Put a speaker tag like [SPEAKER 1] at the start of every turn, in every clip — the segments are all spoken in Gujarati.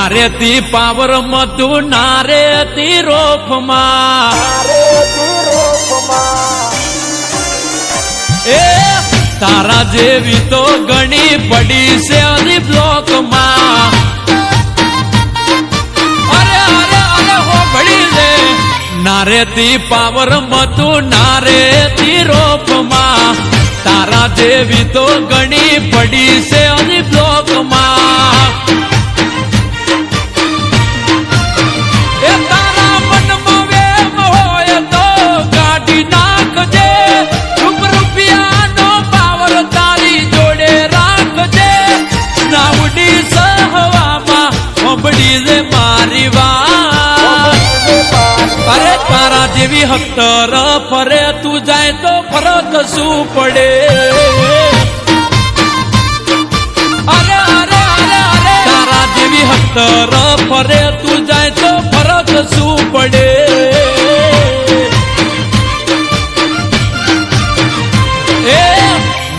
[SPEAKER 1] નારેતી પાવર મતું નારેતી રોફમાં એ તારા જેવી તો ઘણી પડી છે અલી બ્લોકમાં અરે અરે અરે હો ભડી રે નારેતી પાવર મતું નારેતી રોફમાં તારા જેવી તો ઘણી પડી છે અલી બ્લોકમાં મારી વાત અરે તારા જેવી હક્તર ફરે તું જાય તો ફરક શું પડે અરે અરે અરે અરે તારા જેવી હક્તર ફરે તું જાય તો ફરક શું પડે એ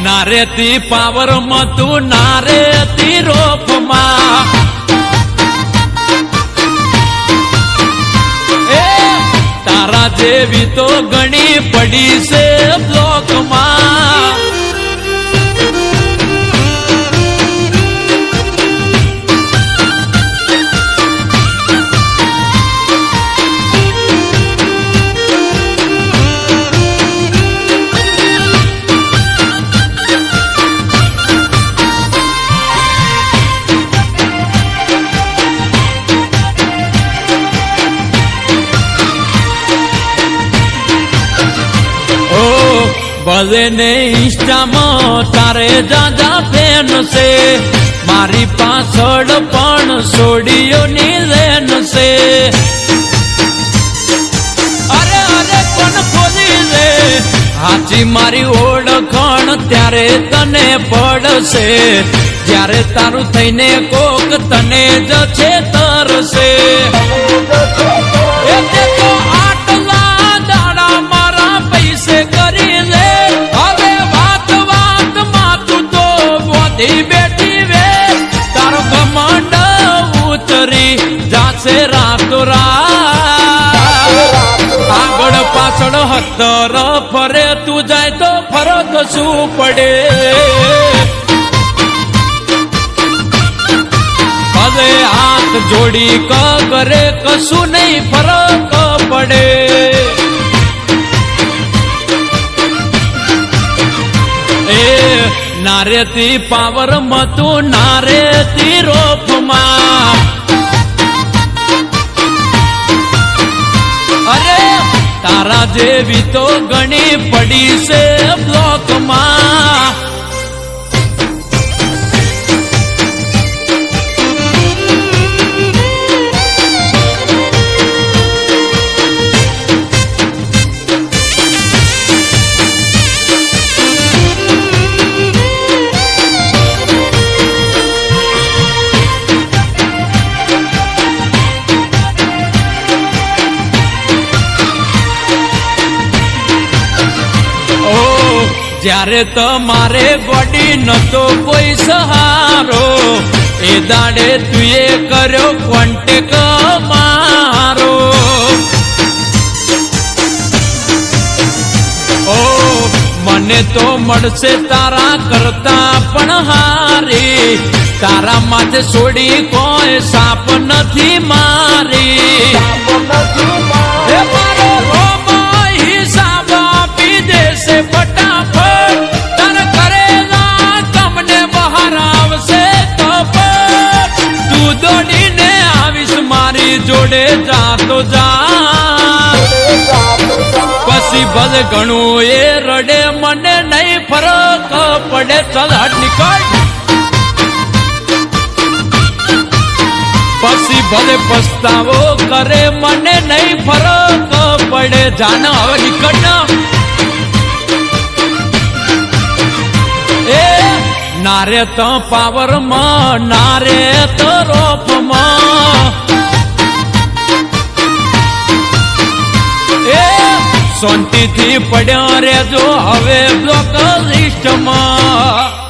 [SPEAKER 1] નારેતી પાવર મતું નારેતી રોફમાં તારા જેવી તો ઘણી પડી છે બ્લોકમાં ભલે ને ઇન્સ્ટામાં તારે જાજા ફેન છે મારી પાછળ પણ સોડીઓની લેન છે અરે અરે પણ ખોલી લે હાચી મારી ઓળખાણ ત્યારે તને પડશે જ્યારે તારું થઈને કોક તને જ છે તરશે બેટી વે તારો ઘમંડ ઉતરી જાશે રાતો રાત આગળ પાછળ હતર ફરે તું જાય તો ફરક શું પડે હવે હાથ જોડી કરે કશું નહીં ફરક પડે નારેતી પાવર મતું નારેતી રોફમાં અરે તારા જેવી તો ઘણી પડી છે બ્લોકમાં જ્યારે તમારે ગોડી નતો કોઈ સહારો એ દાડે તુએ કર્યો કોન્ટેક મારો ઓ મને તો મળશે તારા કરતા પણ હારી તારા માથે છોડી કોઈ સાપ નથી મારી હિસાબ આપી દેશે જોડે જાતો જા પછી ભલે ઘણું એ રડે મને નહીં ફરક પડે ચલ હટ નીકળ પછી ભલે પસ્તાવો કરે મને નહીં ફરક પડે જાન હવે નીકળ એ નારે તો પાવર માં નારે તો રોપમાં શાંતિથી પડ્યા રેજો હવે બ્લોક લિસ્ટમાં